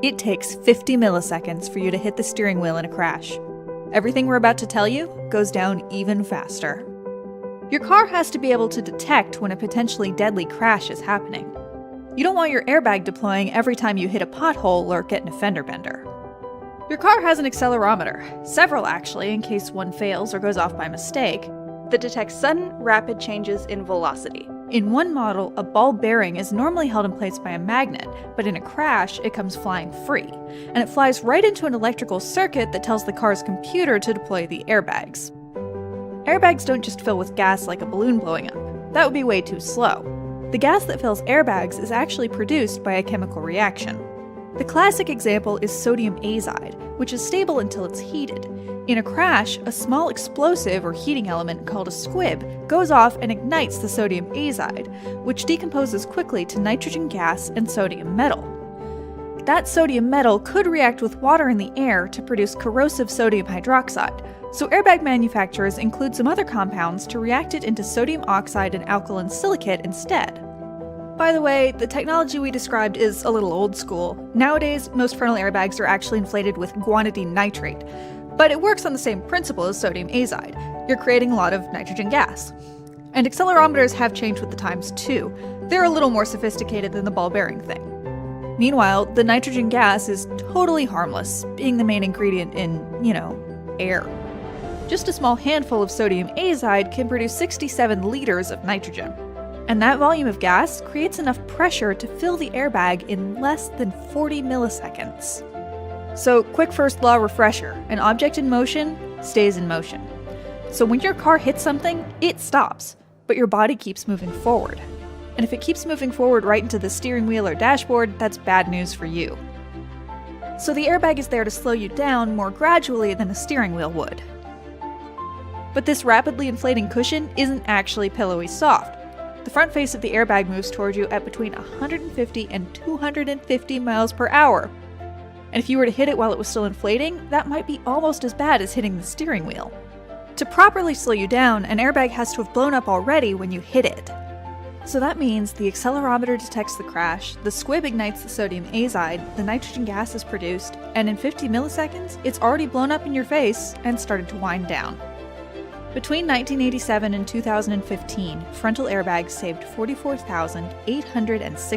It takes 50 milliseconds for you to hit the steering wheel in a crash. Everything we're about to tell you goes down even faster. Your car has to be able to detect when a potentially deadly crash is happening. You don't want your airbag deploying every time you hit a pothole or get in a fender bender. Your car has an accelerometer, several actually in case one fails or goes off by mistake, that detects sudden, rapid changes in velocity. In one model, a ball bearing is normally held in place by a magnet, but in a crash, it comes flying free, and it flies right into an electrical circuit that tells the car's computer to deploy the airbags. Airbags don't just fill with gas like a balloon blowing up. That would be way too slow. The gas that fills airbags is actually produced by a chemical reaction. The classic example is sodium azide, which is stable until it's heated. In a crash, a small explosive or heating element called a squib goes off and ignites the sodium azide, which decomposes quickly to nitrogen gas and sodium metal. That sodium metal could react with water in the air to produce corrosive sodium hydroxide, so airbag manufacturers include some other compounds to react it into sodium oxide and alkaline silicate instead. By the way, the technology we described is a little old school. Nowadays, most frontal airbags are actually inflated with guanidine nitrate, but it works on the same principle as sodium azide. You're creating a lot of nitrogen gas. And accelerometers have changed with the times too. They're a little more sophisticated than the ball bearing thing. Meanwhile, the nitrogen gas is totally harmless, being the main ingredient in, air. Just a small handful of sodium azide can produce 67 liters of nitrogen. And that volume of gas creates enough pressure to fill the airbag in less than 40 milliseconds. So, quick first law refresher, an object in motion stays in motion. So when your car hits something, it stops, but your body keeps moving forward. And if it keeps moving forward right into the steering wheel or dashboard, that's bad news for you. So the airbag is there to slow you down more gradually than a steering wheel would. But this rapidly inflating cushion isn't actually pillowy soft. The front face of the airbag moves toward you at between 150 and 250 miles per hour. And if you were to hit it while it was still inflating, that might be almost as bad as hitting the steering wheel. To properly slow you down, an airbag has to have blown up already when you hit it. So that means the accelerometer detects the crash, the squib ignites the sodium azide, the nitrogen gas is produced, and in 50 milliseconds, it's already blown up in your face and started to wind down. Between 1987 and 2015, frontal airbags saved 44,806